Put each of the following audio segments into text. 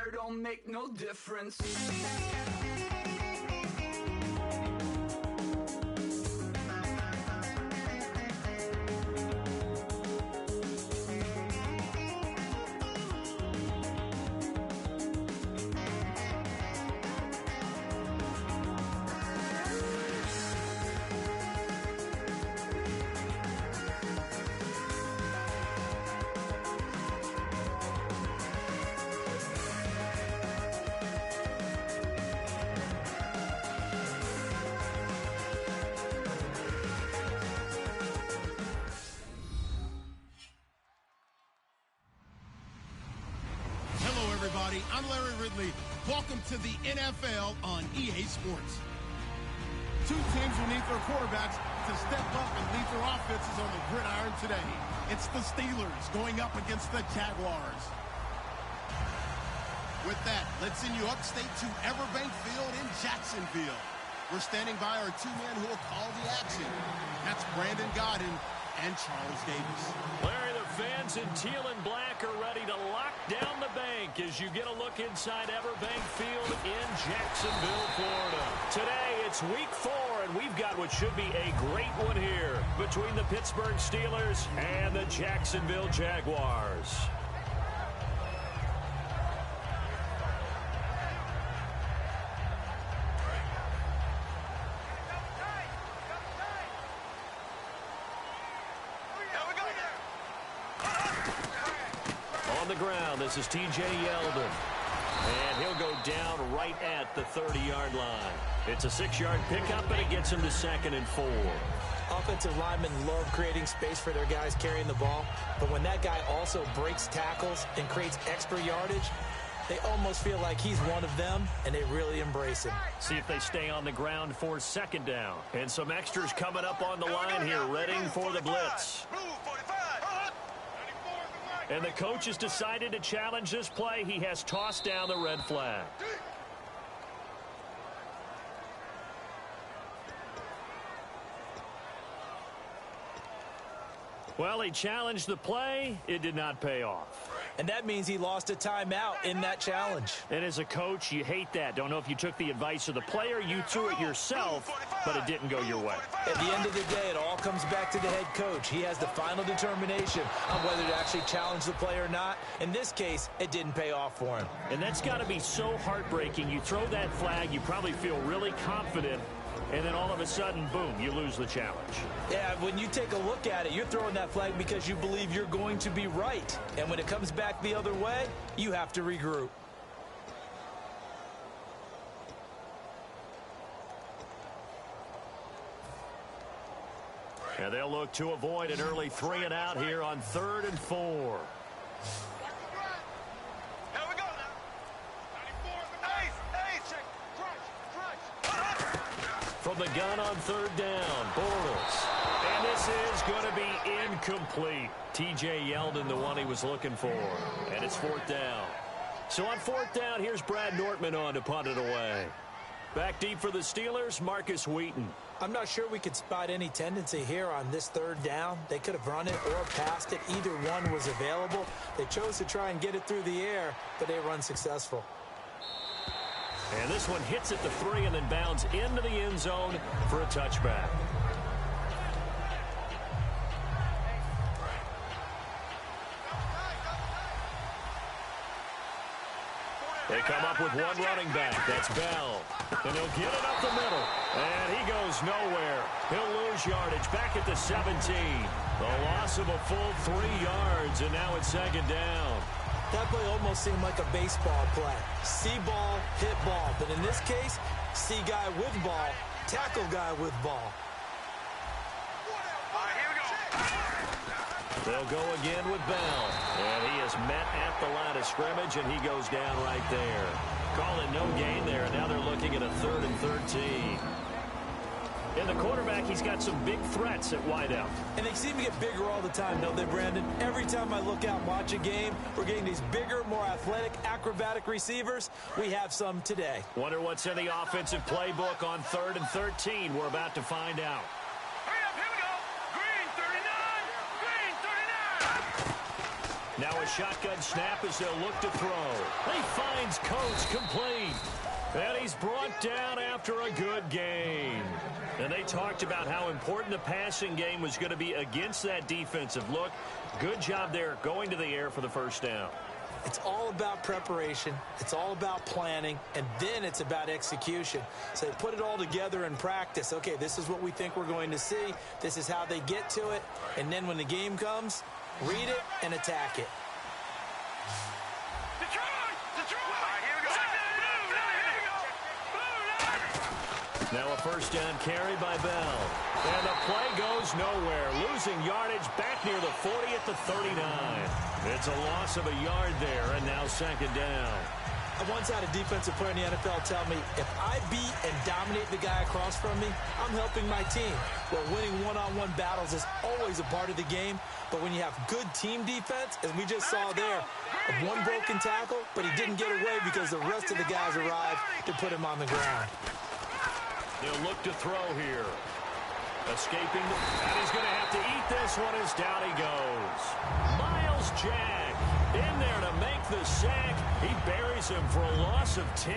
hair don't make no difference. I'm Larry Ridley. Welcome to the NFL on EA Sports. Two teams will need their quarterbacks to step up and lead their offenses on the gridiron today. It's the Steelers going up against the Jaguars. With that, let's send you upstate to Everbank Field in Jacksonville. We're standing by our two men who will call the action. That's Brandon Godden and Charles Davis. Larry, the fans in teal and black are ready to lock down the bank as you get a look inside Everbank Field in Jacksonville, Florida. Today, it's week 4, and we've got what should be a great one here between the Pittsburgh Steelers and the Jacksonville Jaguars. The ground. This is TJ Yeldon. And he'll go down right at the 30-yard line. It's a 6-yard pickup, and it gets him to 2nd and 4. Offensive linemen love creating space for their guys carrying the ball, but when that guy also breaks tackles and creates extra yardage, they almost feel like he's one of them, and they really embrace him. See if they stay on the ground for 2nd down. And some extras coming up on the line here, ready for the blitz. And the coach has decided to challenge this play. He has tossed down the red flag. Well, he challenged the play. It did not pay off. And that means he lost a timeout in that challenge. And as a coach, you hate that. Don't know if you took the advice of the player. You threw it yourself, but it didn't go your way. At the end of the day, it all comes back to the head coach. He has the final determination on whether to actually challenge the play or not. In this case, it didn't pay off for him. And that's got to be so heartbreaking. You throw that flag, you probably feel really confident, and then all of a sudden, boom, you lose the challenge. Yeah, when you take a look at it, you're throwing that flag because you believe you're going to be right. And when it comes back the other way, you have to regroup. And they'll look to avoid an early 3-and-out here on 3rd and 4. From the gun on 3rd down, Bortles. And this is going to be incomplete. TJ Yeldon, the one he was looking for. And it's 4th down. So on 4th down, here's Brad Nortman on to punt it away. Back deep for the Steelers, Marcus Wheaton. I'm not sure we could spot any tendency here on this 3rd down. They could have run it or passed it. Either one was available. They chose to try and get it through the air, but they were unsuccessful. And this one hits at the 3 and then bounds into the end zone for a touchback. They come up with one running back. That's Bell. And he'll get it up the middle. And he goes nowhere. He'll lose yardage back at the 17. The loss of a full 3 yards, and now it's 2nd down. That play almost seemed like a baseball play. See ball, hit ball. But in this case, see guy with ball, tackle guy with ball. They'll go again with Bell. And he is met at the line of scrimmage, and he goes down right there. Calling no gain there, and now they're looking at a 3rd and 13. And the quarterback, he's got some big threats at wideout. And they seem to get bigger all the time, don't they, Brandon? Every time I look out and watch a game, we're getting these bigger, more athletic, acrobatic receivers. We have some today. Wonder what's in the offensive playbook on 3rd and 13. We're about to find out. Hurry up, here we go. Green 39, green 39. Now a shotgun snap as they'll look to throw. He finds Coates complete. And he's brought down after a good game. And they talked about how important the passing game was going to be against that defensive look. Good job there going to the air for the first down. It's all about preparation. It's all about planning. And then it's about execution. So they put it all together in practice. Okay, this is what we think we're going to see. This is how they get to it. And then when the game comes, read it and attack it. Now a first down carry by Bell. And the play goes nowhere. Losing yardage back near the 40 at the 39. It's a loss of a yard there, and now second down. I once had a defensive player in the NFL tell me, if I beat and dominate the guy across from me, I'm helping my team. Well, winning one-on-one battles is always a part of the game, but when you have good team defense, as we just saw there, one broken tackle, but he didn't get away because the rest of the guys arrived to put him on the ground. They'll look to throw here. Escaping, and he's going to have to eat this one as down he goes. Miles Jack in there to make the sack. He buries him for a loss of 10.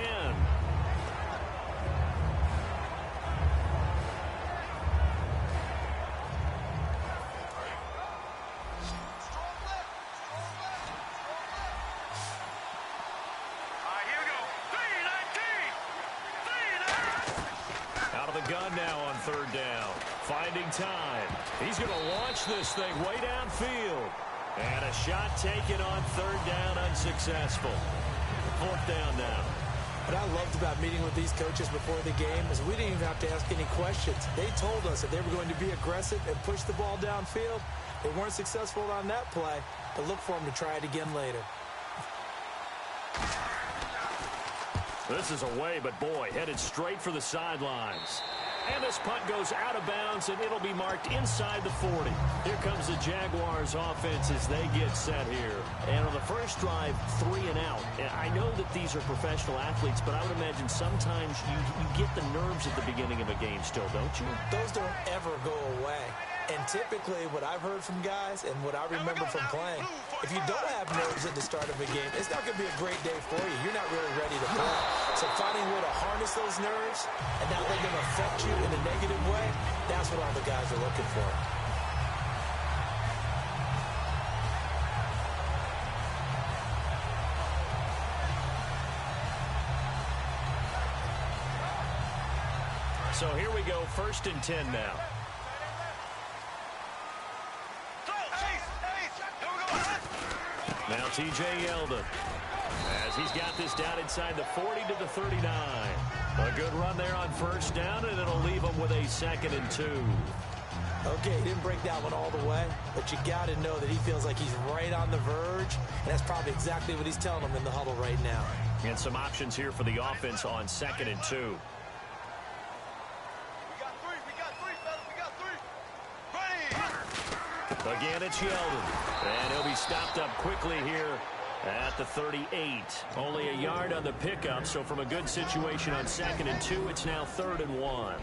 Gun now on third down. Finding time. He's going to launch this thing way downfield. And a shot taken on third down, unsuccessful. Fourth down now. What I loved about meeting with these coaches before the game is we didn't even have to ask any questions. They told us that they were going to be aggressive and push the ball downfield. They weren't successful on that play, but look for them to try it again later. This is away, but boy, headed straight for the sidelines. And this punt goes out of bounds, and it'll be marked inside the 40. Here comes the Jaguars offense as they get set here. And on the first drive, 3 and out. I know that these are professional athletes, but I would imagine sometimes you get the nerves at the beginning of a game still, don't you? Those don't ever go away. And typically what I've heard from guys and what I remember from playing, if you don't have nerves at the start of a game, it's not going to be a great day for you. You're not really ready to play. So finding a way to harness those nerves and not let them affect you in a negative way, that's what all the guys are looking for. So here we go, 1st and 10 now. Now T.J. Yeldon, as he's got this down inside the 40 to the 39. A good run there on first down, and it'll leave him with a 2nd and 2. Okay, he didn't break that one all the way, but you got to know that he feels like he's right on the verge, and that's probably exactly what he's telling them in the huddle right now. And some options here for the offense on 2nd and 2. Again, it's Yeldon. And he'll be stopped up quickly here at the 38. Only a yard on the pickup, so from a good situation on 2nd and 2, it's now 3rd and 1.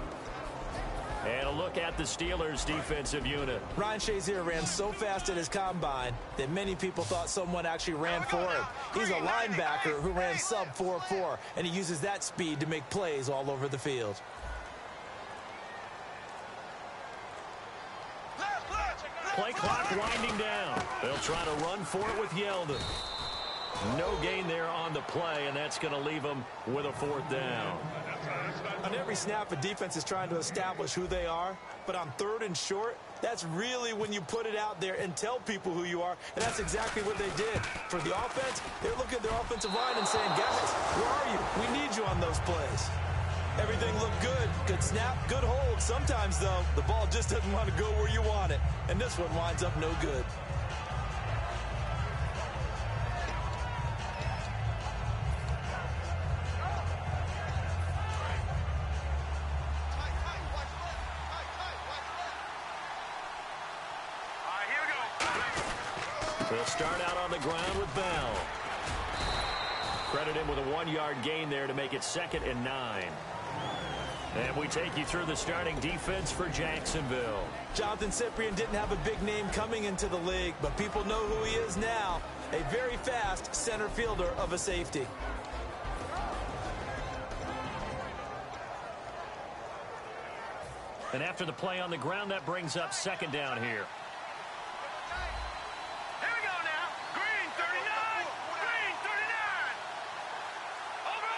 And a look at the Steelers' defensive unit. Ryan Shazier ran so fast at his combine that many people thought someone actually ran for him. He's a linebacker who ran sub 4.4, and he uses that speed to make plays all over the field. Play clock winding down. They'll try to run for it with Yeldon. No gain there on the play, and that's going to leave them with a 4th down. On every snap, a defense is trying to establish who they are, but on 3rd and short, that's really when you put it out there and tell people who you are, and that's exactly what they did. For the offense, they're looking at their offensive line and saying, guys, where are you? We need you on those plays. Everything looked good. Good snap, good hold. Sometimes, though, the ball just doesn't want to go where you want it. And this one winds up no good. They'll start out on the ground with Bell. Credit him with a 1-yard gain there to make it 2nd and 9. And we take you through the starting defense for Jacksonville. Jonathan Cyprien didn't have a big name coming into the league, but people know who he is now. a very fast center fielder of a safety. And after the play on the ground, that brings up second down here. Here we go now. Green 39. Green 39. Over.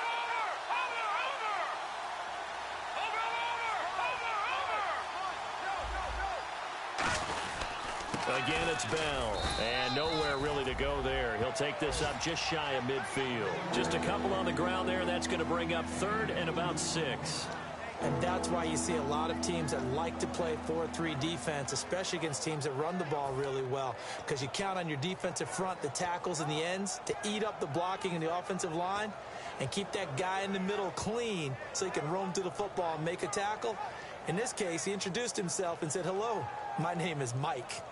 Again, it's Bell. And nowhere really to go there. He'll take this up just shy of midfield. Just a couple on the ground there. That's going to bring up third and about 6. And that's why you see a lot of teams that like to play 4-3 defense, especially against teams that run the ball really well, because you count on your defensive front, the tackles and the ends, to eat up the blocking in the offensive line and keep that guy in the middle clean so he can roam through the football and make a tackle. In this case, he introduced himself and said, "Hello, my name is Mike."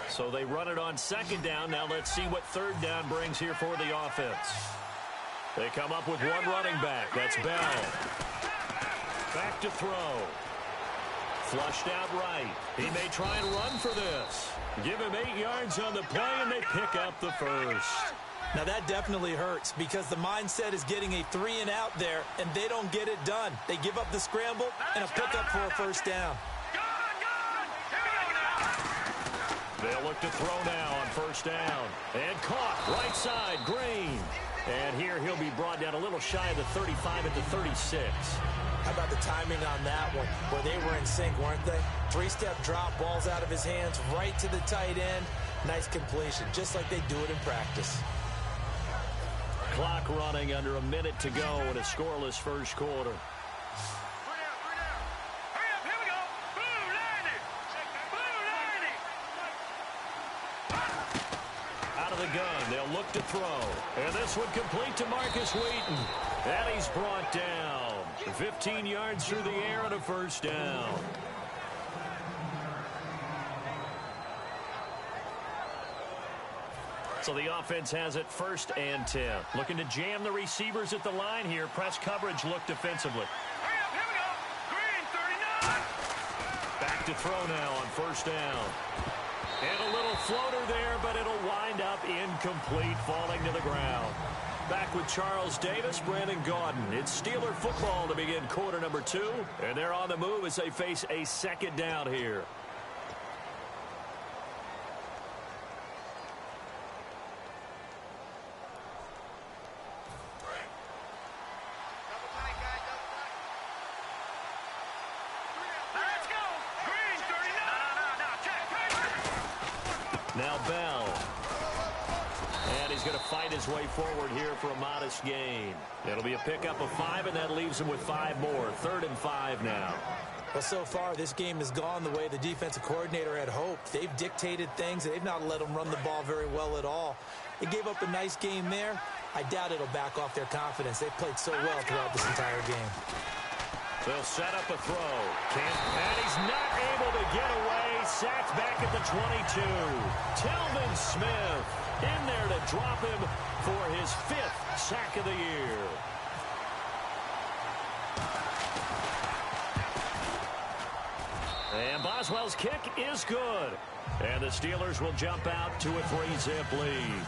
So they run it on second down. Now let's see what third down brings here for the offense. They come up with one running back. That's Bell. Back to throw. Flushed out right. He may try and run for this. Give him 8 yards on the play, and they pick up the first. Now that definitely hurts because the mindset is getting a 3-and-out there, and they don't get it done. They give up the scramble and a pickup for a first down. They'll look to throw now on first down. And caught right side, Green. And here he'll be brought down a little shy of the 35 at the 36. How about the timing on that one, where they were in sync, weren't they? 3-step drop, balls out of his hands, right to the tight end. Nice completion, just like they do it in practice. Clock running under a minute to go in a scoreless first quarter. The gun. They'll look to throw. And this one complete to Marcus Wheaton. And he's brought down. 15 yards through the air and a first down. So the offense has it 1st and 10. Looking to jam the receivers at the line here. Press coverage look defensively. Here we go. Green 39. Back to throw now on first down. And a little floater there, but it'll wind up incomplete, falling to the ground. Back with Charles Davis, Brandon Gaudin. It's Steeler football to begin quarter number 2, and they're on the move as they face a second down here. Now Bell. And he's going to fight his way forward here for a modest gain. It'll be a pickup of 5, and that leaves him with 5 more. 3rd and 5 now. Well, so far, this game has gone the way the defensive coordinator had hoped. They've dictated things. They've not let them run the ball very well at all. They gave up a nice game there. I doubt it'll back off their confidence. They've played so well throughout this entire game. They'll set up a throw. And he's not able to get away. Sacked back at the 22. Telvin Smith in there to drop him for his 5th sack of the year. And Boswell's kick is good. And the Steelers will jump out to a 3-zip lead.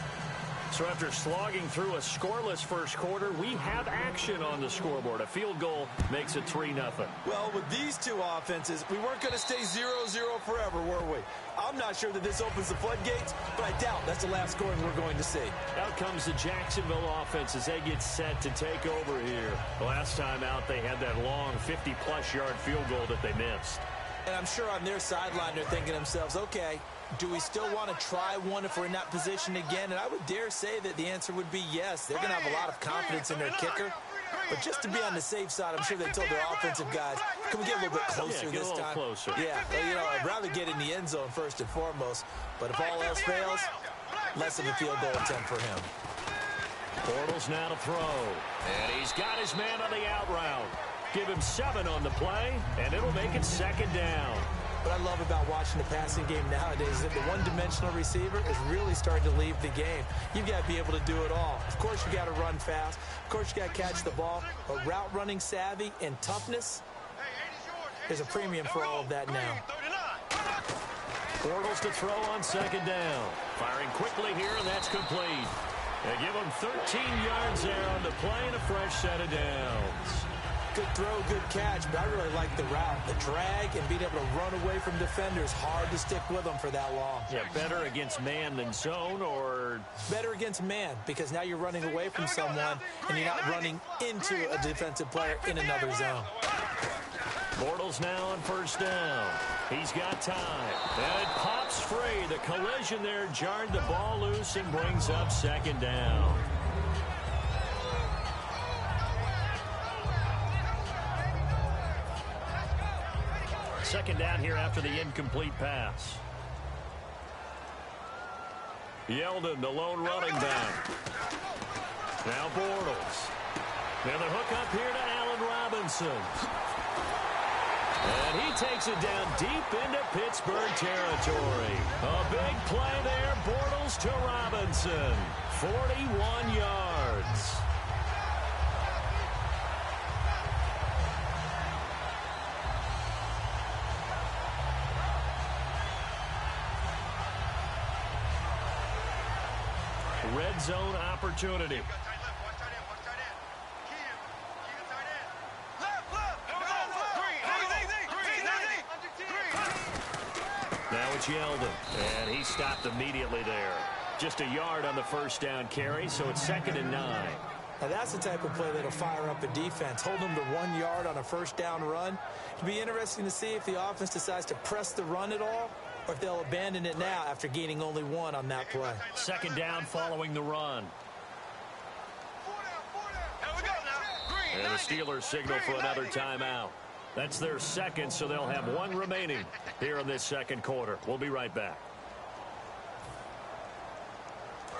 So after slogging through a scoreless first quarter, we have action on the scoreboard. A field goal makes it 3-0. Well, with these two offenses, we weren't going to stay 0-0 forever, were we? I'm not sure that this opens the floodgates, but I doubt that's the last scoring we're going to see. Out comes the Jacksonville offense as they get set to take over here. The last time out, they had that long 50-plus yard field goal that they missed. And I'm sure on their sideline, they're thinking to themselves, okay, do we still want to try one if we're in that position again? And I would dare say that the answer would be yes. They're going to have a lot of confidence in their kicker. But just to be on the safe side, I'm sure they told their offensive guys, can we get a little bit closer this time? Closer. Yeah, well, you know, I'd rather get in the end zone first and foremost. But if all else fails, less of a field goal attempt for him. Bortles now to throw. And he's got his man on the out route. Give him 7 on the play, and it'll make it 2nd down. What I love about watching the passing game nowadays is that the one-dimensional receiver is really starting to leave the game. You've got to be able to do it all. Of course, you got to run fast. Of course, you got to catch the ball. But route running savvy and toughness, There's a premium for all of that now. Bortles to throw on second down. Firing quickly here, and that's complete. They give him 13 yards there on the play and a fresh set of downs. Good throw, good catch, but I really like the route. The drag and being able to run away from defenders, hard to stick with them for that long. Yeah, better against man than zone, or? Better against man, because now you're running away from someone and you're not running into a defensive player in another zone. Bortles now on first down. He's got time. And it pops free. The collision there jarred the ball loose and brings up second down. Second down here after the incomplete pass. Yeldon, the lone running back. Now Bortles. Now the hook up here to Allen Robinson. And he takes it down deep into Pittsburgh territory. A big play there, Bortles to Robinson. 41 yards. Red zone opportunity. Now it's Yeldon, and he stopped immediately there. Just a yard on the first down carry, so it's 2nd and 9. Now that's the type of play that'll fire up a defense. Hold them to 1 yard on a first down run. It'll be interesting to see if the offense decides to press the run at all, or if they'll abandon it now after gaining only 1 on that play. Second down following the run. And the Steelers signal for another timeout. That's their second, so they'll have 1 remaining here in this second quarter. We'll be right back.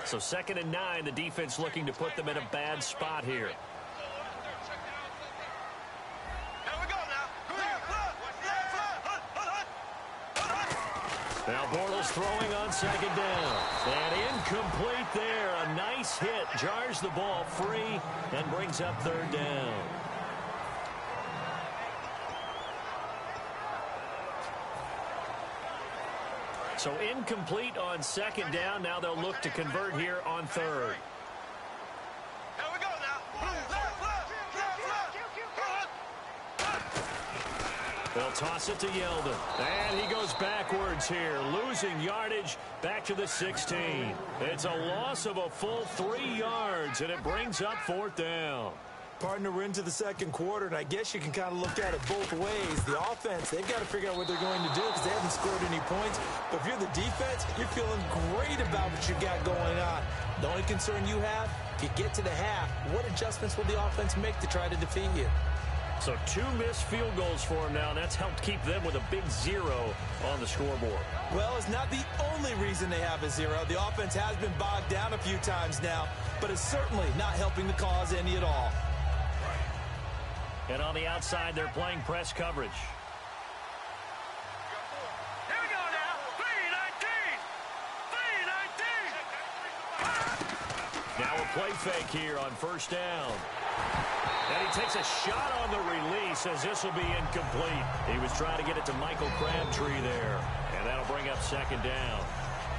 So 2nd and 9, the defense looking to put them in a bad spot here. Now Bortles throwing on second down. And incomplete there. A nice hit. Jars the ball free and brings up 3rd down. So incomplete on second down. Now they'll look to convert here on 3rd. They'll toss it to Yeldon. And he goes backwards here, losing yardage back to the 16. It's a loss of a full 3 yards, and it brings up 4th down. Partner, we're into the second quarter, and I guess you can kind of look at it both ways. The offense, they've got to figure out what they're going to do because they haven't scored any points. But if you're the defense, you're feeling great about what you got going on. The only concern you have, if you get to the half, what adjustments will the offense make to try to defeat you? So 2 missed field goals for them now, and that's helped keep them with a big 0 on the scoreboard. Well, it's not the only reason they have a 0. The offense has been bogged down a few times now, but it's certainly not helping the cause any at all. And on the outside, they're playing press coverage. Here we go now. 3-19. Now a play fake here on first down. And he takes a shot on the release as this will be incomplete. He was trying to get it to Michael Crabtree there. And that'll bring up second down.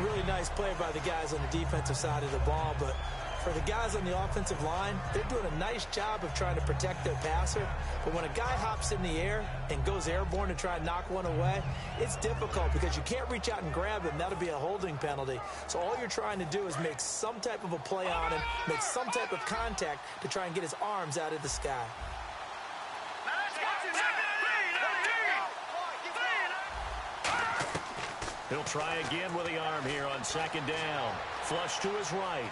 Really nice play by the guys on the defensive side of the ball, but for the guys on the offensive line, they're doing a nice job of trying to protect their passer. But when a guy hops in the air and goes airborne to try and knock one away, it's difficult because you can't reach out and grab him. That'll be a holding penalty. So all you're trying to do is make some type of a play on him, make some type of contact to try and get his arms out of the sky. He'll try again with the arm here on second down. Flush to his right.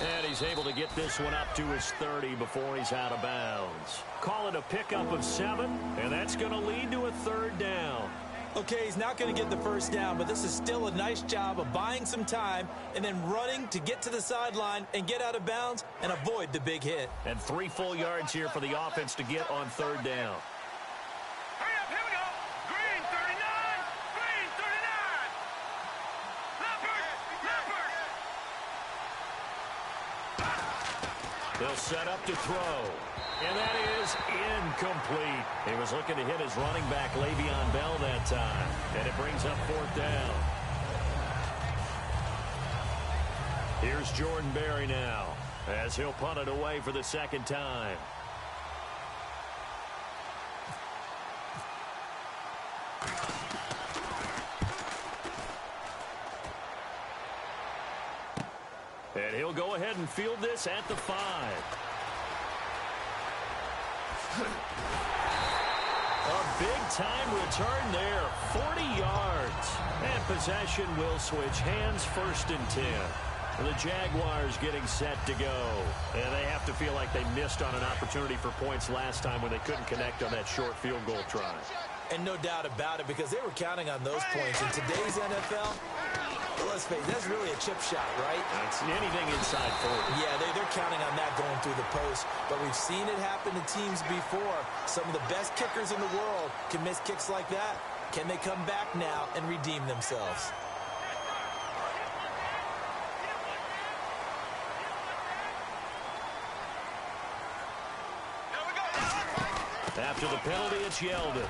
And he's able to get this one up to his 30 before he's out of bounds. Call it a pickup of 7, and that's going to lead to a 3rd down. Okay, he's not going to get the first down, but this is still a nice job of buying some time and then running to get to the sideline and get out of bounds and avoid the big hit. And 3 full yards here for the offense to get on 3rd down. Hurry up, here we go. Green 39. Green 39. Leopard. They'll set up to throw. And that is incomplete. He was looking to hit his running back, Le'Veon Bell, that time. And it brings up 4th down. Here's Jordan Berry now, as he'll punt it away for the 2nd time. And he'll go ahead and field this at the 5. A big-time return there, 40 yards. And possession will switch hands, 1st and 10. The Jaguars getting set to go. And they have to feel like they missed on an opportunity for points last time when they couldn't connect on that short field goal try. And no doubt about it, because they were counting on those points. In today's NFL, let's face it, that's really a chip shot, right? That's anything inside 40. Yeah, they're counting on that going through the post. But we've seen it happen to teams before. Some of the best kickers in the world can miss kicks like that. Can they come back now and redeem themselves? After the penalty, it's Yeldon.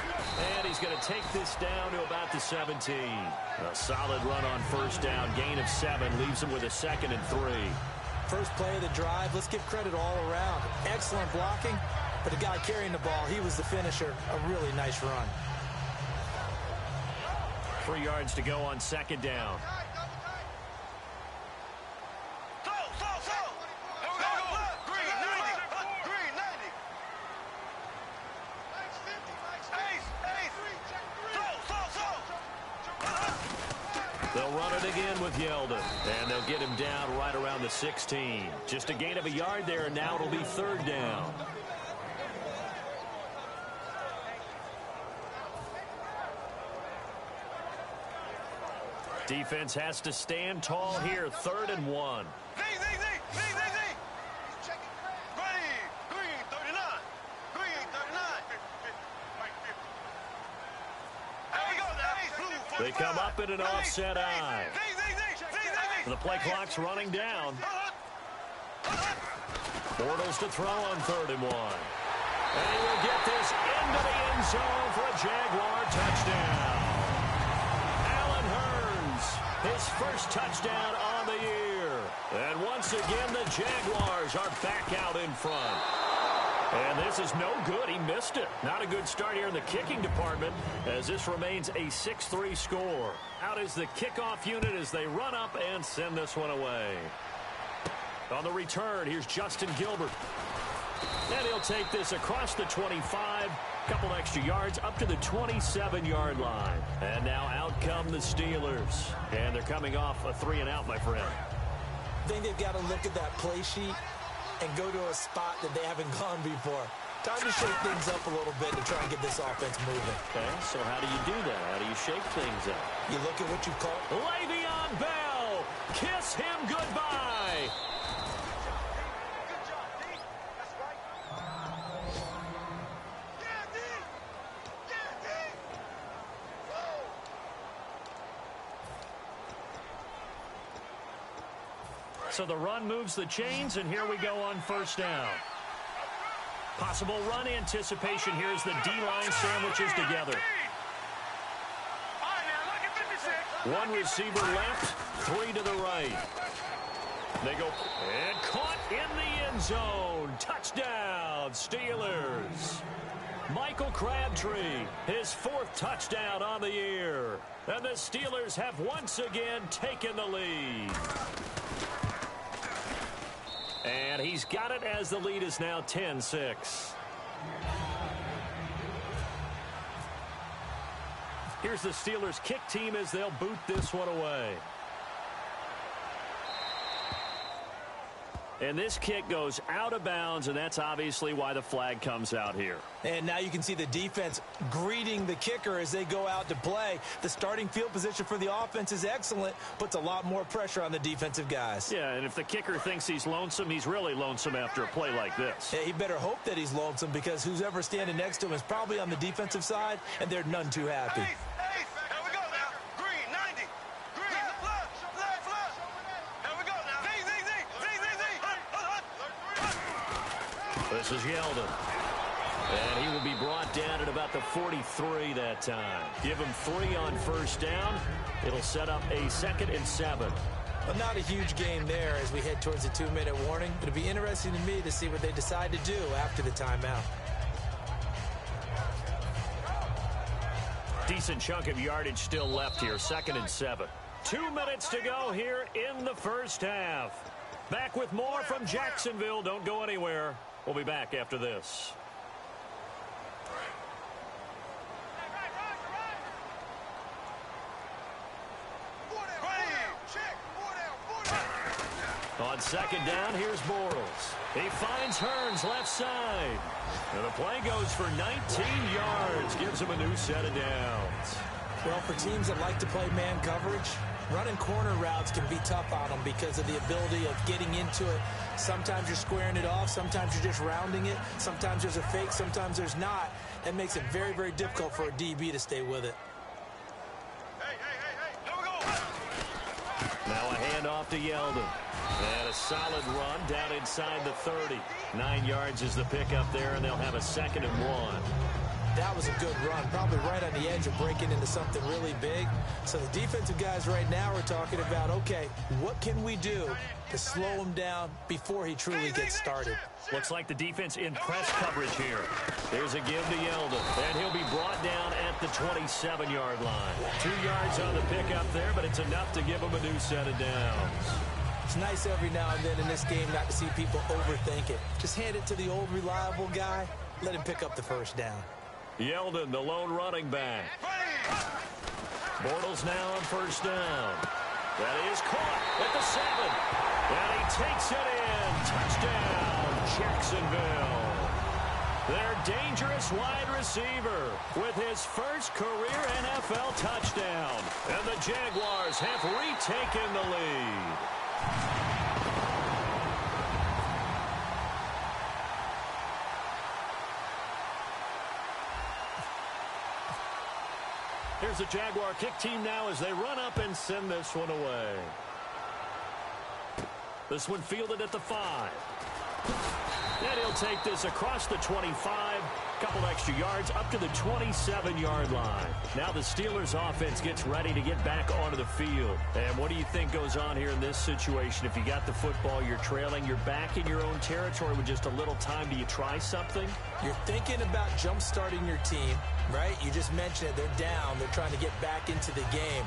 And he's going to take this down to about the 17. A solid run on 1st down. Gain of 7 leaves him with a 2nd and 3. First play of the drive, let's give credit all around. Excellent blocking, but the guy carrying the ball, he was the finisher. A really nice run. 3 yards to go on 2nd down. They'll run it again with Yeldon, and they'll get him down right around the 16. Just a gain of a yard there, and now it'll be 3rd down. Defense has to stand tall here, 3rd and 1. They come up in an offset eye. The play clock's running down. Bortles to throw on 3rd and 1. And he will get this into the end zone for a Jaguar touchdown. Allen Hurns, his 1st touchdown on the year. And once again, the Jaguars are back out in front. And this is no good. He missed it. Not a good start here in the kicking department, as this remains a 6-3 score. Out is the kickoff unit as they run up and send this one away. On the return, here's Justin Gilbert. And he'll take this across the 25. Couple extra yards up to the 27-yard line. And now out come the Steelers. And they're coming off a 3-and-out, my friend. I think they've got to look at that play sheet and go to a spot that they haven't gone before. Time to shake things up a little bit to try and get this offense moving. Okay, so how do you do that? How do you shake things up? You look at what you call Le'Veon Bell! Kiss him goodbye! So the run moves the chains, and here we go on 1st down. Possible run anticipation here as the D-line sandwiches together. One receiver left, 3 to the right. They go, and caught in the end zone. Touchdown, Steelers. Michael Crabtree, his 4th touchdown on the year. And the Steelers have once again taken the lead. And he's got it as the lead is now 10-6. Here's the Steelers kick team as they'll boot this one away. And this kick goes out of bounds, and that's obviously why the flag comes out here. And now you can see the defense greeting the kicker as they go out to play. The starting field position for the offense is excellent, puts a lot more pressure on the defensive guys. Yeah, and if the kicker thinks he's lonesome, he's really lonesome after a play like this. Yeah, he better hope that he's lonesome, because who's ever standing next to him is probably on the defensive side, and they're none too happy. This is Yeldon. And he will be brought down at about the 43 that time. Give him 3 on first down. It'll set up a 2nd and 7. But not a huge game there as we head towards the 2-minute warning. It'll be interesting to me to see what they decide to do after the timeout. Decent chunk of yardage still left here. 2nd and 7. 2 minutes to go here in the first half. Back with more from Jacksonville. Don't go anywhere. We'll be back after this. On 2nd down, here's Bortles. He finds Hearns left side. And the play goes for 19 yards. Gives him a new set of downs. Well, for teams that like to play man coverage, running corner routes can be tough on them because of the ability of getting into it. Sometimes you're squaring it off. Sometimes you're just rounding it. Sometimes there's a fake. Sometimes there's not. That makes it very, very difficult for a DB to stay with it. Here we go. Now a handoff to Yeldon. And a solid run down inside the 30. 9 yards is the pickup there, and they'll have a 2nd and 1. That was a good run, probably right on the edge of breaking into something really big. So the defensive guys right now are talking about, okay, what can we do to slow him down before he truly gets started? Looks like the defense in press coverage here. There's a give to Yeldon, and he'll be brought down at the 27-yard line. 2 yards on the pickup there, but it's enough to give him a new set of downs. It's nice every now and then in this game not to see people overthink it. Just hand it to the old reliable guy, let him pick up the first down. Yeldon, the lone running back. Bortles now on first down. That is caught at the 7. And he takes it in. Touchdown, Jacksonville. Their dangerous wide receiver with his first career NFL touchdown. And the Jaguars have retaken the lead. Here's the Jaguar kick team now as they run up and send this one away. This one fielded at the 5. And he'll take this across the 25. Couple extra yards up to the 27-yard line. Now the Steelers offense gets ready to get back onto the field. And what do you think goes on here in this situation? If you got the football, you're trailing, you're back in your own territory with just a little time. Do you try something? You're thinking about jump-starting your team, right? You just mentioned it. They're down. They're trying to get back into the game.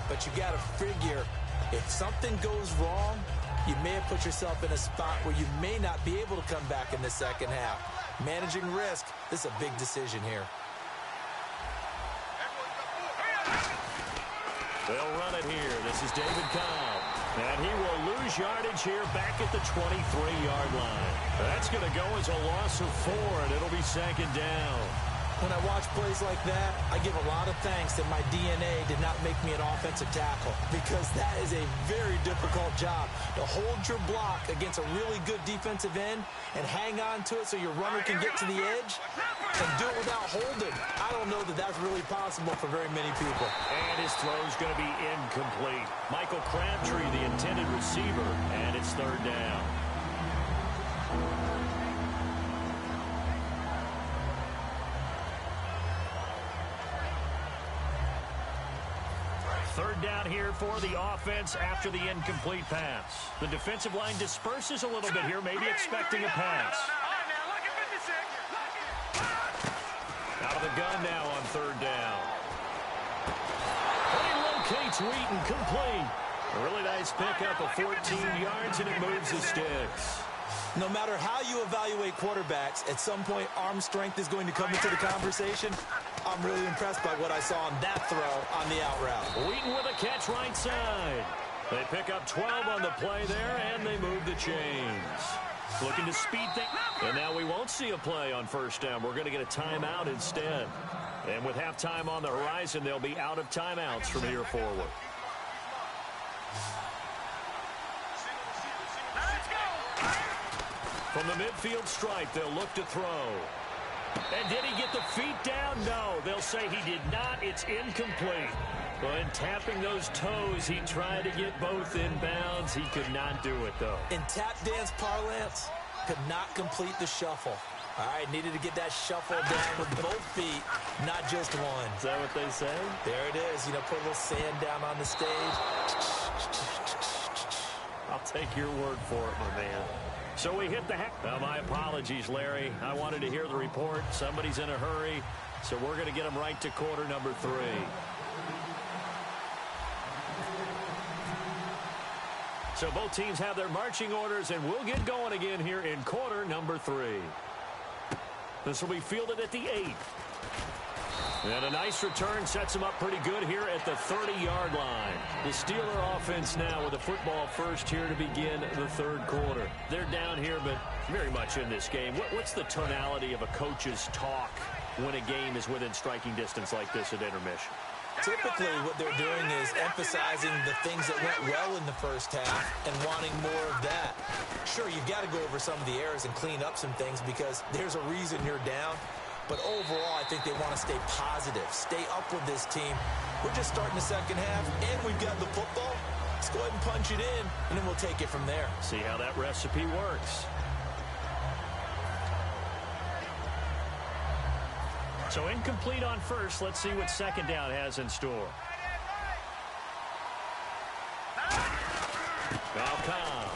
But you got to figure if something goes wrong, you may have put yourself in a spot where you may not be able to come back in the second half. Managing risk, this is a big decision here. They'll run it here. This is David Cobb. And he will lose yardage here back at the 23-yard line. That's going to go as a loss of 4, and it'll be 2nd down. When I watch plays like that, I give a lot of thanks that my DNA did not make me an offensive tackle, because that is a very difficult job to hold your block against a really good defensive end and hang on to it so your runner can get to the edge and do it without holding. I don't know that that's really possible for very many people. And his throw's going to be incomplete. Michael Crabtree, the intended receiver, and it's 3rd down. Third down here for the offense after the incomplete pass. The defensive line disperses a little bit here, maybe expecting a pass. Out of the gun now on 3rd down. And he locates Wheaton, complete. A really nice pickup of 14 yards, and it moves the sticks. No matter how you evaluate quarterbacks, at some point arm strength is going to come into the conversation. I'm really impressed by what I saw on that throw on the out route. Wheaton with a catch right side. They pick up 12 on the play there, and they move the chains. Looking to speed things. And now we won't see a play on first down. We're going to get a timeout instead. And with halftime on the horizon, they'll be out of timeouts from here forward. From the midfield stripe, they'll look to throw. And did he get the feet down? No, they'll say he did not. It's incomplete. When tapping those toes, he tried to get both in bounds. He could not do it, though. In tap dance parlance, could not complete the shuffle. All right, needed to get that shuffle down with both feet, not just one. Is that what they say? There it is. You know, put a little sand down on the stage. I'll take your word for it, my man. So we hit the my apologies, Larry. I wanted to hear the report. Somebody's in a hurry, so we're going to get them right to quarter number 3. So both teams have their marching orders, and we'll get going again here in quarter number 3. This will be fielded at the 8th. And a nice return sets them up pretty good here at the 30-yard line. The Steeler offense now with the football first here to begin the third quarter. They're down here, but very much in this game. What's the tonality of a coach's talk when a game is within striking distance like this at intermission? Typically, what they're doing is emphasizing the things that went well in the first half and wanting more of that. Sure, you've got to go over some of the errors and clean up some things because there's a reason you're down. But overall, I think they want to stay positive, stay up with this team. We're just starting the second half, and we've got the football. Let's go ahead and punch it in, and then we'll take it from there. See how that recipe works. So incomplete on first. Let's see what second down has in store. Malcolm.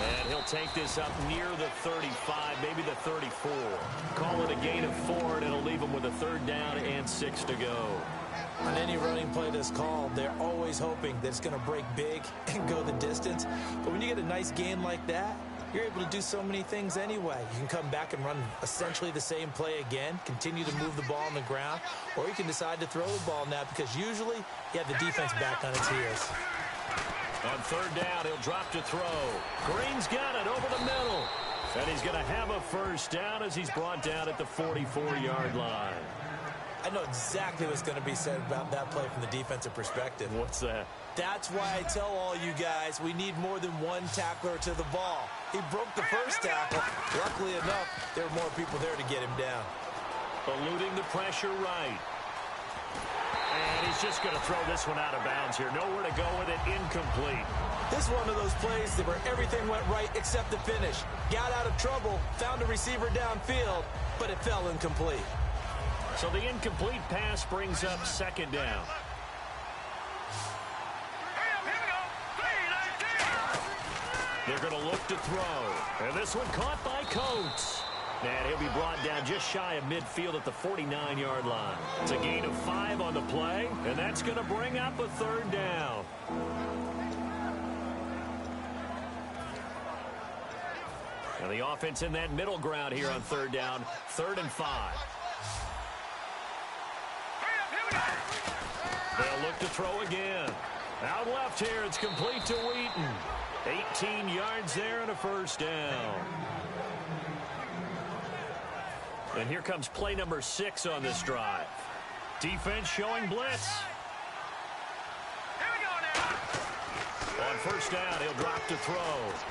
And he'll take this up near the 35, maybe the 34. Call it a gain of 4, and it'll leave them with a 3rd down and 6 to go. On any running play that's called, they're always hoping that it's going to break big and go the distance. But when you get a nice gain like that, you're able to do so many things anyway. You can come back and run essentially the same play again, continue to move the ball on the ground, or you can decide to throw the ball now because usually you have the defense back on its heels. On 3rd down, he'll drop to throw. Green's got it over the middle. And he's going to have a 1st down as he's brought down at the 44-yard line. I know exactly what's going to be said about that play from the defensive perspective. What's that? That's why I tell all you guys we need more than one tackler to the ball. He broke the first tackle. Luckily enough, there were more people there to get him down. Eluding the pressure right. And he's just going to throw this one out of bounds here. Nowhere to go with it. Incomplete. This is one of those plays where everything went right except the finish. Got out of trouble, found a receiver downfield, but it fell incomplete. So the incomplete pass brings up 2nd down. They're going to look to throw. And this one caught by Coates. And he'll be brought down just shy of midfield at the 49-yard line. It's a gain of 5 on the play, and that's going to bring up a 3rd down. And the offense in that middle ground here on 3rd down, 3rd and 5. They'll look to throw again. Out left here, it's complete to Wheaton. 18 yards there and a 1st down. And here comes play number 6 on this drive. Defense showing blitz. Here we go now. On 1st down, he'll drop to throw.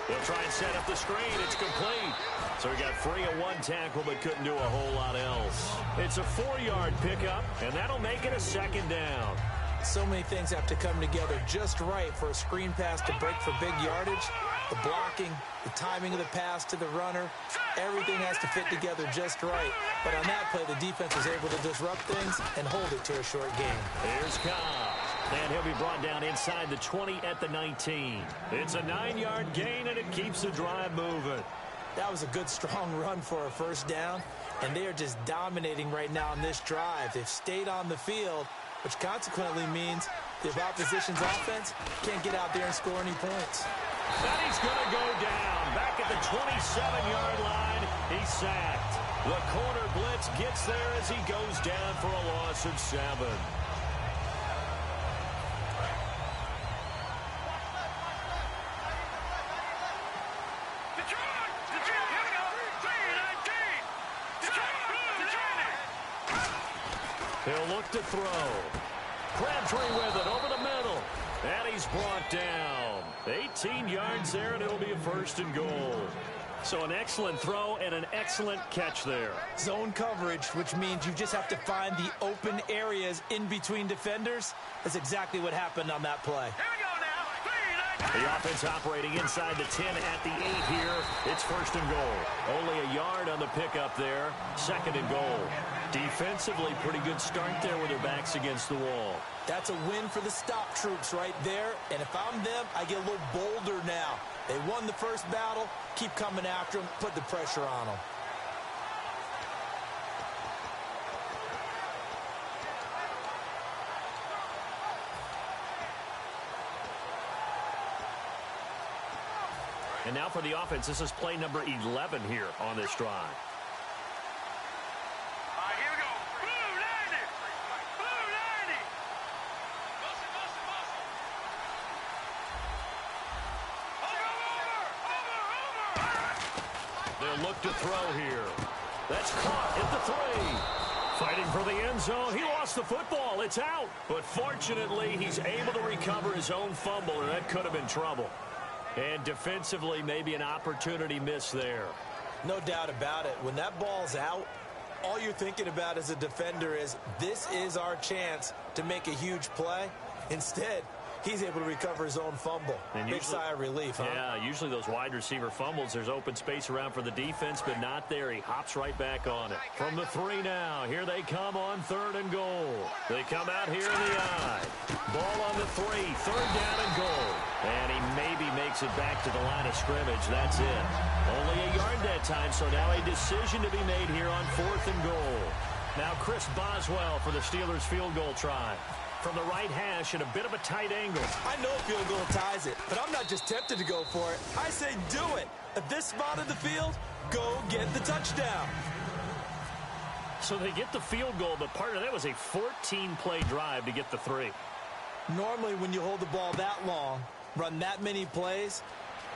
He'll try and set up the screen. It's complete. So he got free of 1 tackle but couldn't do a whole lot else. It's a 4-yard pickup, and that'll make it a 2nd down. So many things have to come together just right for a screen pass to break for big yardage. The blocking, the timing of the pass to the runner, everything has to fit together just right. But on that play, the defense was able to disrupt things and hold it to a short game. Here's Cobb. And he'll be brought down inside the 20 at the 19. It's a 9-yard gain, and it keeps the drive moving. That was a good, strong run for a 1st down, and they are just dominating right now on this drive. They've stayed on the field, which consequently means the opposition's offense can't get out there and score any points. And he's going to go down. Back at the 27-yard line, he's sacked. The corner blitz gets there as he goes down for a loss of 7. He'll look to throw. Crabtree with it over the middle. And he's brought down. 18 yards there, and it'll be a 1st and goal. So an excellent throw and an excellent catch there. Zone coverage, which means you just have to find the open areas in between defenders. That's exactly what happened on that play. Here we go now. The offense operating inside the 10 at the 8 here. It's first and goal. Only a yard on the pickup there. Second and goal. Defensively, pretty good start there with their backs against the wall. That's a win for the stop troops right there. And if I'm them, I get a little bolder now. They won the first battle. Keep coming after them. Put the pressure on them. And now for the offense, this is play number 11 here on this drive. All right, here we go. Blue 90. Blue 90. Over. They'll look to throw here. That's caught at the 3. Fighting for the end zone. He lost the football. It's out. But fortunately, he's able to recover his own fumble, and that could have been trouble. And defensively, maybe an opportunity miss there. No doubt about it. When that ball's out, all you're thinking about as a defender is, this is our chance to make a huge play. Instead, he's able to recover his own fumble. And big sigh of relief, huh? Yeah, usually those wide receiver fumbles, there's open space around for the defense, but not there. He hops right back on it. From the 3 now, here they come on 3rd and goal. They come out here in the I. Ball on the 3, 3rd down and goal. And he maybe makes it back to the line of scrimmage. That's it. Only a yard that time, so now a decision to be made here on 4th and goal. Now Chris Boswell for the Steelers field goal try. From the right hash at a bit of a tight angle. I know a field goal ties it, but I'm not just tempted to go for it. I say do it. At this spot of the field, go get the touchdown. So they get the field goal, but part of that was a 14-play drive to get the 3. Normally, when you hold the ball that long, run that many plays,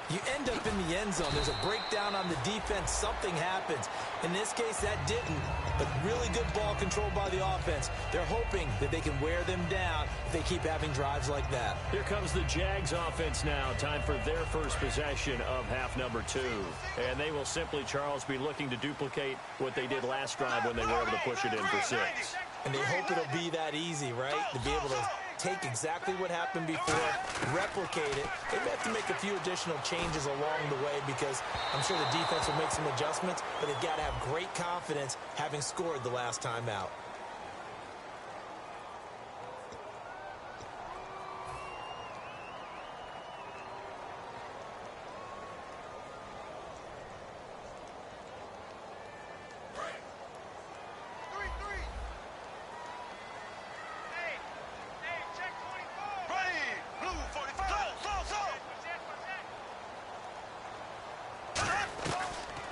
you end up in the end zone. There's a breakdown on the defense. Something happens. In this case, that didn't. But really good ball control by the offense. They're hoping that they can wear them down if they keep having drives like that. Here comes the Jags offense now. Time for their first possession of half number 2. And they will simply, Charles, be looking to duplicate what they did last drive when they were able to push it in for 6. And they hope it'll be that easy, right? To be able to take exactly what happened before, replicate it. They may have to make a few additional changes along the way because I'm sure the defense will make some adjustments, but they've got to have great confidence having scored the last time out.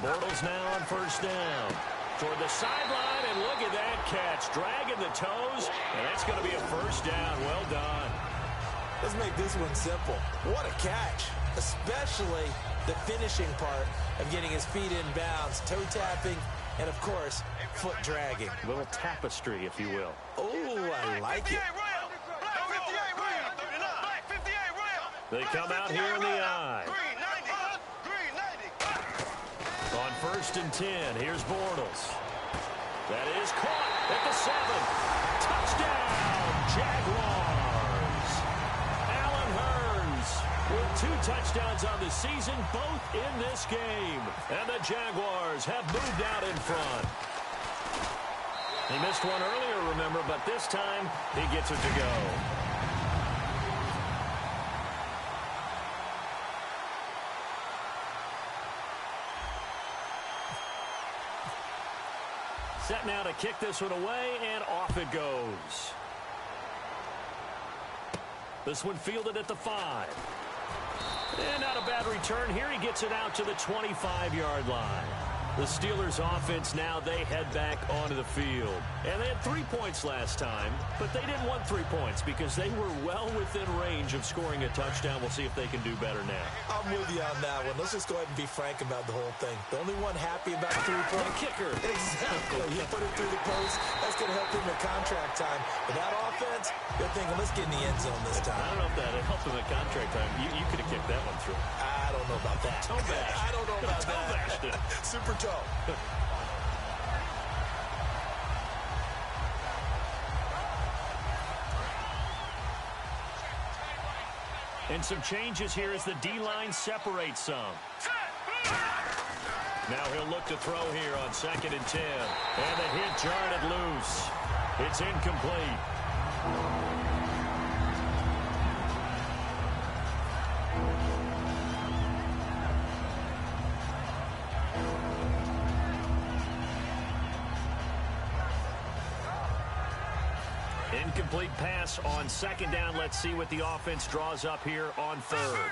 Bortles now on first down. Toward the sideline, and look at that catch. Dragging the toes, and that's going to be a first down. Well done. Let's make this one simple. What a catch, especially the finishing part of getting his feet in bounds, toe tapping, and, of course, foot dragging. A little tapestry, if you will. Oh, I like it. They come out here in the I. On first and 10, here's Bortles. That is caught at the 7. Touchdown, Jaguars. Allen Hurns with 2 touchdowns on the season, both in this game. And the Jaguars have moved out in front. He missed one earlier, remember, but this time he gets it to go. Set now to kick this one away, and off it goes. This one fielded at the 5. And not a bad return here. He gets it out to the 25-yard line. The Steelers offense now, they head back onto the field. And they had 3 points last time, but they didn't want 3 points because they were well within range of scoring a touchdown. We'll see if they can do better now. I'm with you on that one. Let's just go ahead and be frank about the whole thing. The only one happy about the 3-point kicker. Exactly. You put it through the post. That's going to help him at contract time. But that offense, they're thinking, let's get in the end zone this time. I don't know if that helped him at contract time. You could have kicked that one through. I don't know about that. Toe bash. I don't know about that. Super toe. And some changes here as the D-line separates some. Now he'll look to throw here on 2nd and 10. And the hit jarred it loose. It's incomplete. Incomplete pass on 2nd down. Let's see what the offense draws up here on 3rd.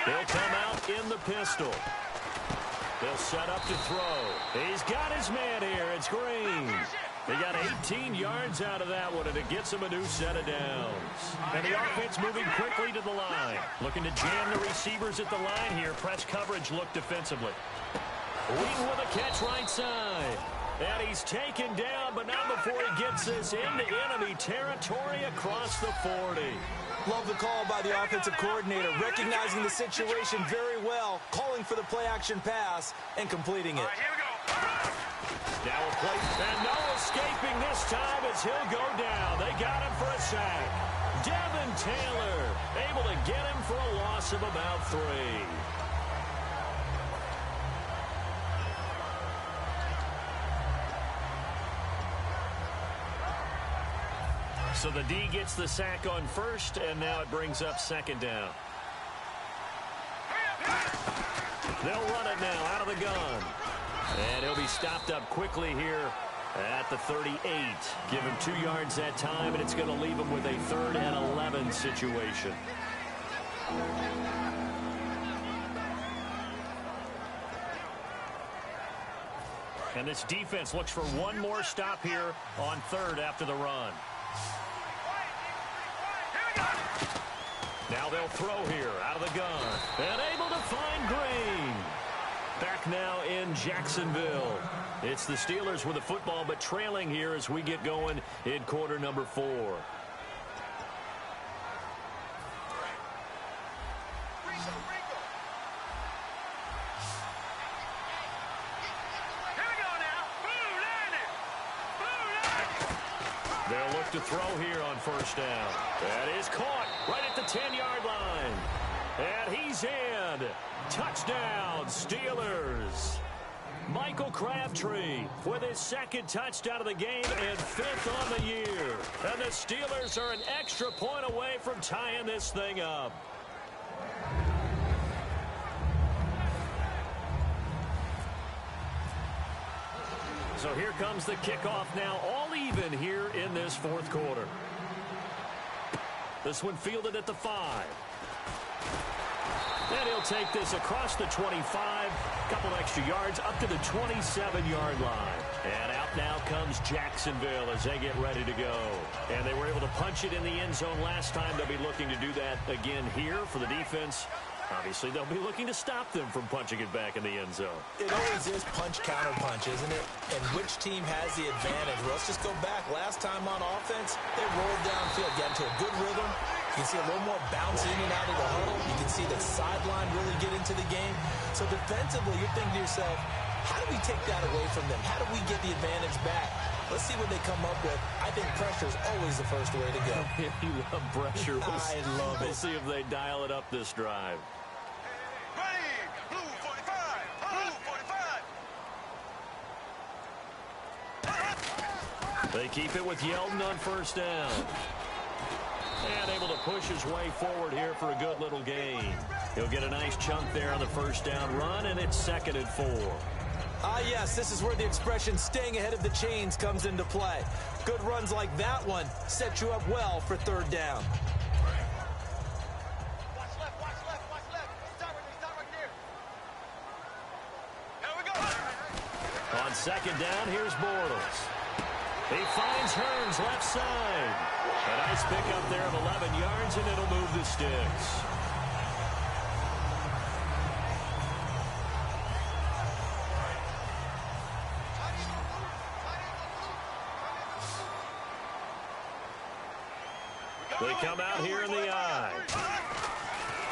They'll come out in the pistol. They'll set up to throw. He's got his man here. It's Green. They got 18 yards out of that one, and it gets him a new set of downs. And the offense moving quickly to the line. Looking to jam the receivers at the line here. Press coverage look defensively. Wing with a catch right side. And he's taken down, but not before he gets this into enemy territory across the 40. Love the call by the offensive coordinator, recognizing the situation very well, calling for the play-action pass, and completing it. Now a play, and no escaping this time as he'll go down. They got him for a sack. Devin Taylor able to get him for a loss of about 3. So the D gets the sack on 1st, and now it brings up 2nd down. They'll run it now out of the gun. And he'll be stopped up quickly here at the 38. Give him 2 yards that time, and it's going to leave him with a 3rd and 11 situation. And this defense looks for one more stop here on 3rd after the run. Now they'll throw here out of the gun. And able to find Green. Back now in Jacksonville. It's the Steelers with the football, but trailing here as we get going in quarter number 4. They'll look to throw here on 1st down. That is caught right at the 10-yard line. And he's in. Touchdown, Steelers. Michael Crabtree with his 2nd touchdown of the game and 5th on the year. And the Steelers are an extra point away from tying this thing up. So here comes the kickoff now, all even here in this 4th quarter. This one fielded at the 5. And he'll take this across the 25, couple extra yards up to the 27-yard line. And out now comes Jacksonville as they get ready to go. And they were able to punch it in the end zone last time. They'll be looking to do that again here for the defense. Obviously, they'll be looking to stop them from punching it back in the end zone. It always is punch-counter-punch, isn't it? And which team has the advantage? Well, let's just go back. Last time on offense, they rolled downfield, got into a good rhythm. You can see a little more bounce in and out of the huddle. You can see the sideline really get into the game. So defensively, you're thinking to yourself, how do we take that away from them? How do we get the advantage back? Let's see what they come up with. I think pressure is always the first way to go. You love pressure. I love it. We'll see if they dial it up this drive. Blue 45. Blue 45. They keep it with Yeldon on 1st down. And able to push his way forward here for a good little gain. He'll get a nice chunk there on the 1st down run, and it's 2nd and 4. Ah, yes, this is where the expression staying ahead of the chains comes into play. Good runs like that one set you up well for 3rd down. Watch left, watch left, watch left. Stop right there. Here we go. On 2nd down, here's Bortles. He finds Hearns left side. A nice pickup there of 11 yards, and it'll move the sticks. They come out here in the eye.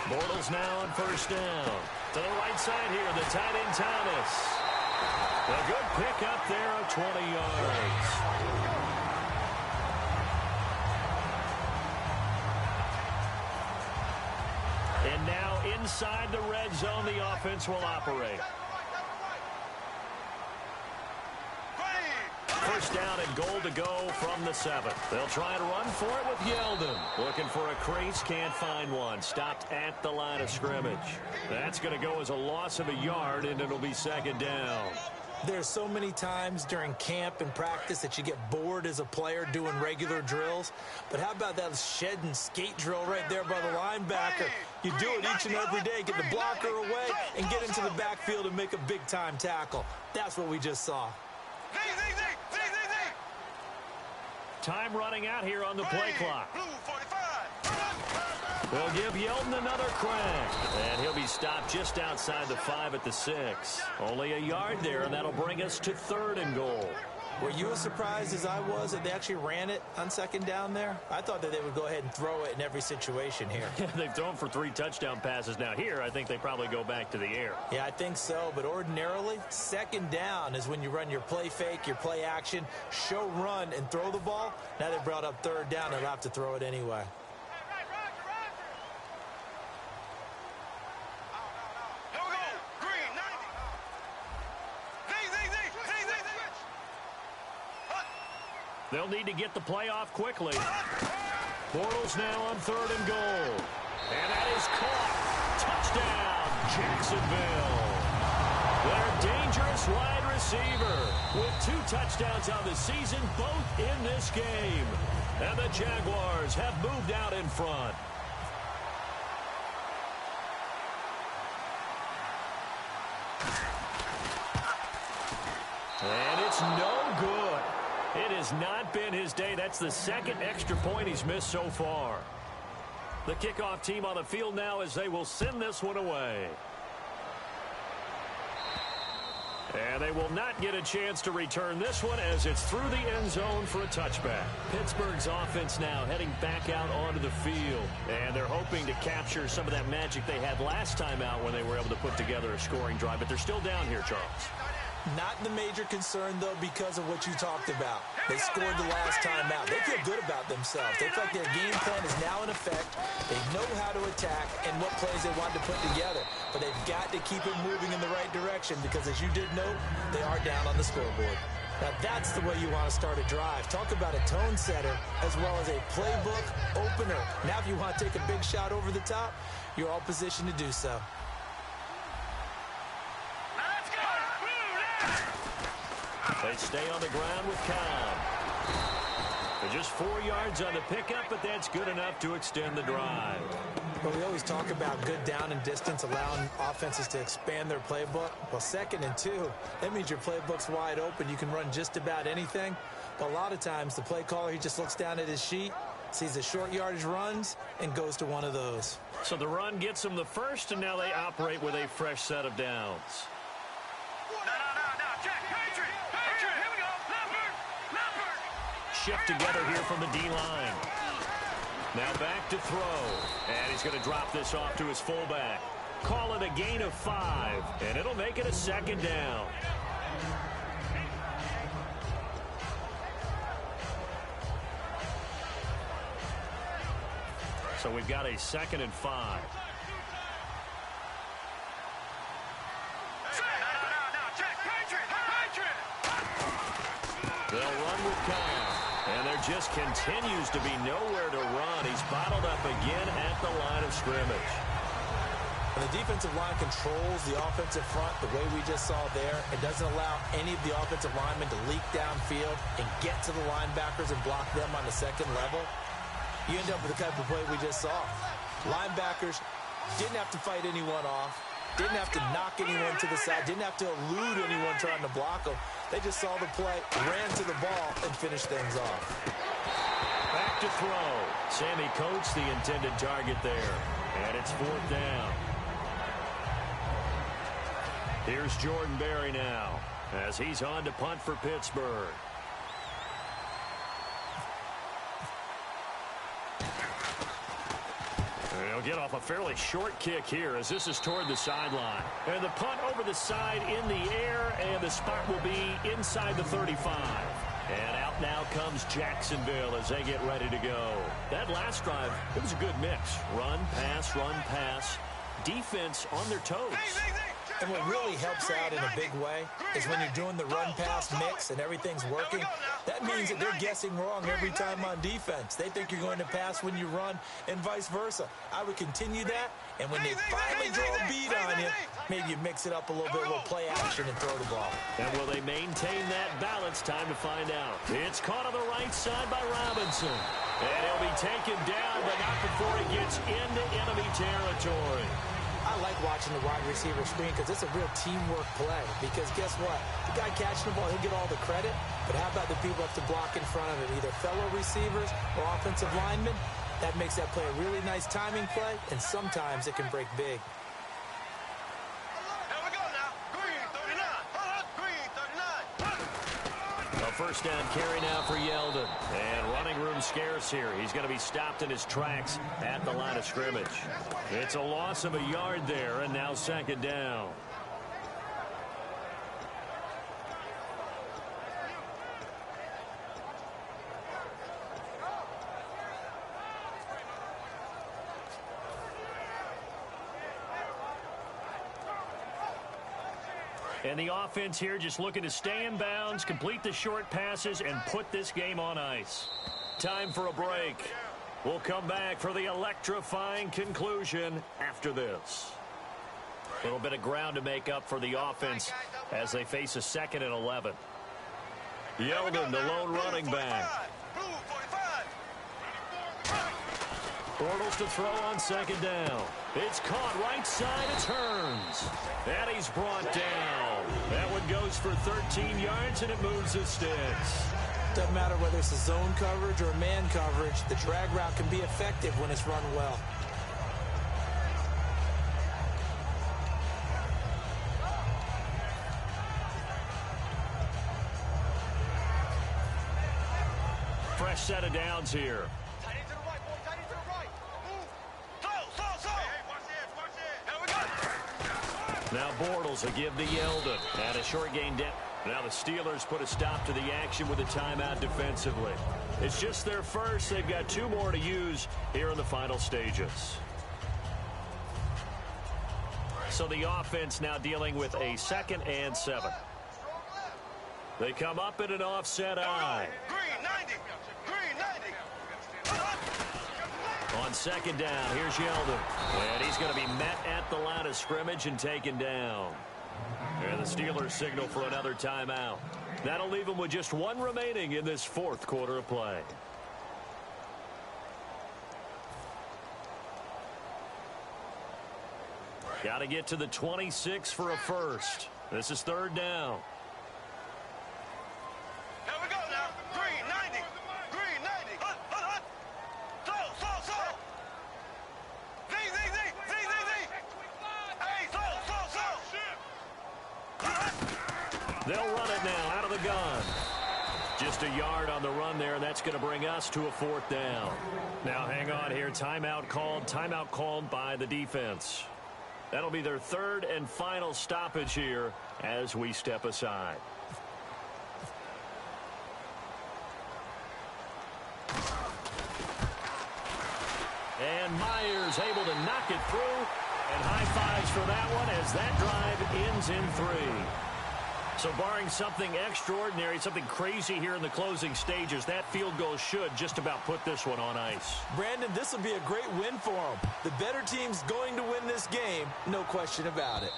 Bortles now on 1st down. To the right side here, the tight end Thomas. A good pick up there of 20 yards. inside the red zone the offense will operate. First down and goal to go from the 7. They'll try and run for it with Yeldon. Looking for a crease, can't find one. Stopped at the line of scrimmage. That's going to go as a loss of a yard, and it'll be second down. There's so many times during camp and practice that you get bored as a player doing regular drills. But how about that shed and skate drill right there by the linebacker? You do it each and every day. Get the blocker away and get into the backfield and make a big-time tackle. That's what we just saw. Time running out here on the play clock. They'll give Yeldon another crack. And he'll be stopped just outside the 5 at the 6. Only a yard there, and that'll bring us to 3rd and goal. Were you as surprised as I was that they actually ran it on second down there? I thought that they would go ahead and throw it in every situation here. They've thrown for 3 touchdown passes now. Here, I think they probably go back to the air. Yeah, I think so. But ordinarily, second down is when you run your play fake, your play action, show run, and throw the ball. Now they brought up 3rd down. They'll have to throw it anyway. They'll need to get the play off quickly. Bortles now on 3rd and goal. And that is caught. Touchdown, Jacksonville. Their dangerous wide receiver with 2 touchdowns on the season, both in this game. And the Jaguars have moved out in front. And it's no good. It has not been his day. That's the 2nd extra point he's missed so far. The kickoff team on the field now as they will send this one away. And they will not get a chance to return this one as it's through the end zone for a touchback. Pittsburgh's offense now heading back out onto the field. And they're hoping to capture some of that magic they had last time out when they were able to put together a scoring drive. But they're still down here, Charles. Not the major concern, though, because of what you talked about. They scored the last time out. They feel good about themselves. They feel like their game plan is now in effect. They know how to attack and what plays they want to put together. But they've got to keep it moving in the right direction because, as you did note, they are down on the scoreboard. Now, that's the way you want to start a drive. Talk about a tone setter as well as a playbook opener. Now, if you want to take a big shot over the top, you're all positioned to do so. They stay on the ground with Cobb. They're just 4 yards on the pickup, but that's good enough to extend the drive. But we always talk about good down and distance, allowing offenses to expand their playbook. Well, 2nd and 2, that means your playbook's wide open. You can run just about anything. But a lot of times, the play caller, he just looks down at his sheet, sees the short yardage runs, and goes to one of those. So the run gets them the first, and now they operate with a fresh set of downs. Shift together here from the D-line. Now back to throw. And he's going to drop this off to his fullback. Call it a gain of 5, and it'll make it a 2nd down. So we've got a 2nd and 5. They'll run with Kyle. And there just continues to be nowhere to run. He's bottled up again at the line of scrimmage. And the defensive line controls the offensive front the way we just saw there. It doesn't allow any of the offensive linemen to leak downfield and get to the linebackers and block them on the 2nd level. You end up with the type of play we just saw. Linebackers didn't have to fight anyone off. Didn't have to knock anyone to the side. Didn't have to elude anyone trying to block them. They just saw the play, ran to the ball, and finished things off. Back to throw. Sammy Coates the intended target there. And it's 4th down. Here's Jordan Berry now as he's on to punt for Pittsburgh. They'll get off a fairly short kick here as this is toward the sideline. And the punt over the side in the air, and the spot will be inside the 35. And out now comes Jacksonville as they get ready to go. That last drive, it was a good mix. Run, pass, defense on their toes. And what really helps out in a big way is when you're doing the run-pass mix and everything's working, that means that they're guessing wrong every time on defense. They think you're going to pass when you run and vice versa. I would continue that, and when they finally draw a beat on you, maybe you mix it up a little bit, a little play action and throw the ball. And will they maintain that balance? Time to find out. It's caught on the right side by Robinson. And he'll be taken down, but not before he gets into enemy territory. I like watching the wide receiver screen because it's a real teamwork play. Because guess what? The guy catching the ball, he'll get all the credit. But how about the people have to block in front of him, either fellow receivers or offensive linemen? That makes that play a really nice timing play, and sometimes it can break big. Here we go now. Green 39. Green 39. A first down carry now for Yeldon. And running room scarce here. He's going to be stopped in his tracks at the line of scrimmage. It's a loss of a yard there, and now second down. And the offense here just looking to stay in bounds, complete the short passes, and put this game on ice. Time for a break. We'll come back for the electrifying conclusion after this. A little bit of ground to make up for the offense as they face a 2nd and 11. Yeldon, the lone running back. Bortles to throw on second down. It's caught right side. It turns. And he's brought down. That one goes for 13 yards, and it moves the sticks. Doesn't matter whether it's a zone coverage or a man coverage, the drag route can be effective when it's run well. Fresh set of downs here. Tight end to the right, boy. Tight end to the right. Move. Slow. Hey, watch this. Here we go. Now Bortles will give to Yeldon. And a short gain down. Now the Steelers put a stop to the action with a timeout defensively. It's just their first. They've got 2 more to use here in the final stages. So the offense now dealing with a 2nd and 7. They come up in an offset eye. Green 90. Green 90. On second down, here's Yeldon. And he's going to be met at the line of scrimmage and taken down. And the Steelers signal for another timeout. That'll leave them with just 1 remaining in this 4th quarter of play. Got to get to the 26 for a first. This is 3rd down. Here we go now. Green 90. Green 90. Slow. Z. Hey, slow. They'll run it now out of the gun. Just a yard on the run there, and that's going to bring us to a 4th down. Now hang on here. Timeout called by the defense. That'll be their 3rd and final stoppage here as we step aside. And Myers able to knock it through. And high fives for that one as that drive ends in 3. So barring something extraordinary, something crazy here in the closing stages, that field goal should just about put this one on ice. Brandon, this will be a great win for them. The better team's going to win this game, no question about it.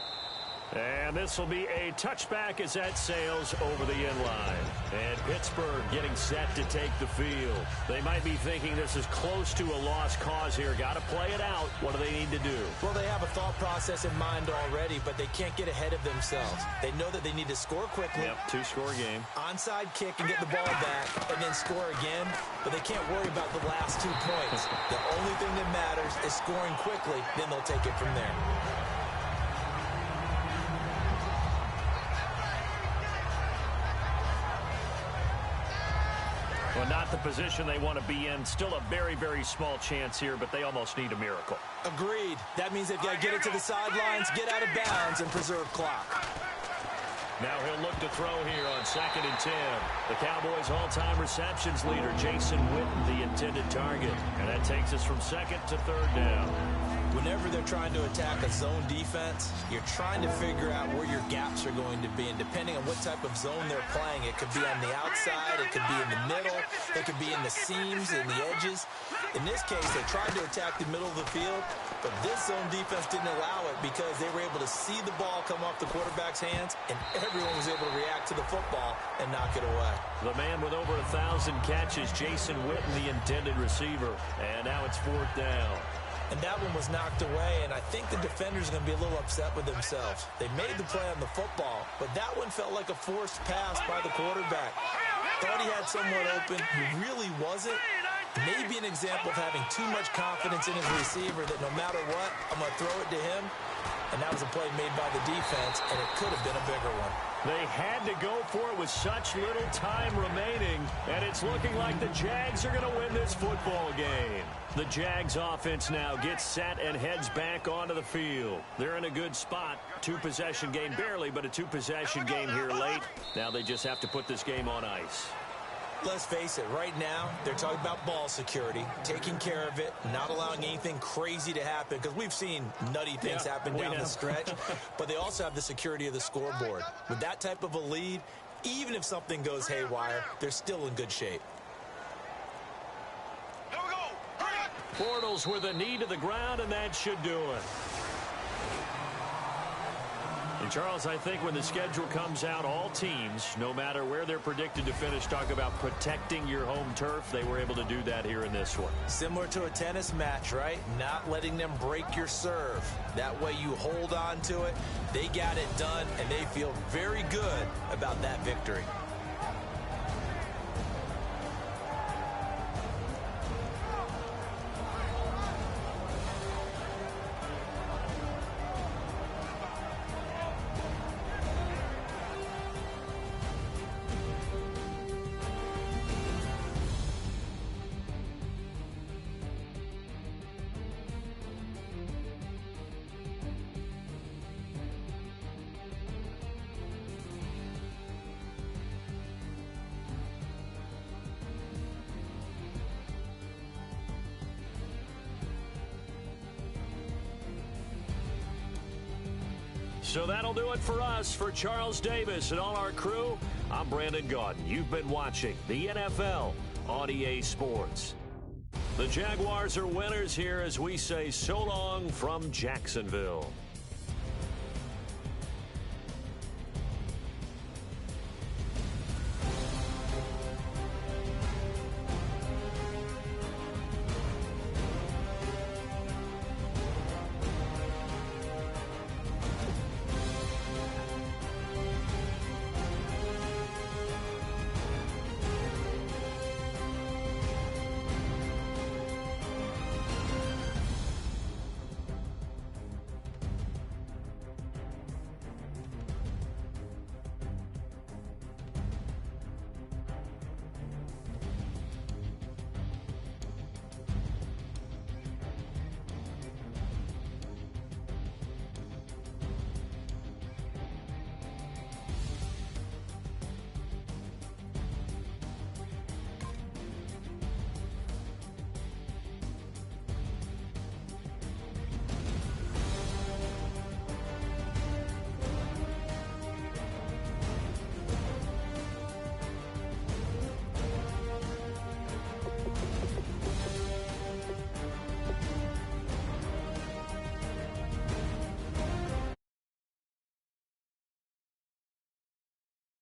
And this will be a touchback as that sails over the end line. And Pittsburgh getting set to take the field. They might be thinking this is close to a lost cause here. Got to play it out. What do they need to do? Well, they have a thought process in mind already, but they can't get ahead of themselves. They know that they need to score quickly. Yep, 2-score game. Onside kick and get the ball back and then score again. But they can't worry about the last 2 points. The only thing that matters is scoring quickly. Then they'll take it from there. Well, not the position they want to be in. Still a very, very small chance here, but they almost need a miracle. Agreed. That means they've got to get it to the sidelines, get out of bounds, and preserve clock. Now he'll look to throw here on 2nd and 10. The Cowboys' all-time receptions leader, Jason Witten, the intended target. And that takes us from 2nd to 3rd down. Whenever they're trying to attack a zone defense, you're trying to figure out where your gaps are going to be. And depending on what type of zone they're playing, it could be on the outside, it could be in the middle, it could be in the seams and the edges. In this case, they tried to attack the middle of the field, but this zone defense didn't allow it because they were able to see the ball come off the quarterback's hands, and everyone was able to react to the football and knock it away. The man with over 1,000 catches, Jason Witten, the intended receiver. And now it's 4th down. And that one was knocked away, and I think the defenders are going to be a little upset with themselves. They made the play on the football, but that one felt like a forced pass by the quarterback. Thought he had someone open. He really wasn't. Maybe an example of having too much confidence in his receiver that no matter what, I'm going to throw it to him. And that was a play made by the defense, and it could have been a bigger one. They had to go for it with such little time remaining, and it's looking like the Jags are going to win this football game. The Jags offense now gets set and heads back onto the field. They're in a good spot. 2-possession game, barely, but a 2-possession game here late. Now they just have to put this game on ice. Let's face it, right now, they're talking about ball security, taking care of it, not allowing anything crazy to happen, because we've seen nutty things happen down the stretch, but they also have the security of the scoreboard. With that type of a lead, even if something goes haywire, they're still in good shape. Bortles with a knee to the ground, and that should do it. And Charles, I think when the schedule comes out, all teams, no matter where they're predicted to finish, talk about protecting your home turf. They were able to do that here in this one. Similar to a tennis match, right? Not letting them break your serve. That way you hold on to it. They got it done, and they feel very good about that victory. So that'll do it for us. For Charles Davis and all our crew, I'm Brandon Gaudin. You've been watching the NFL on EA Sports. The Jaguars are winners here as we say so long from Jacksonville.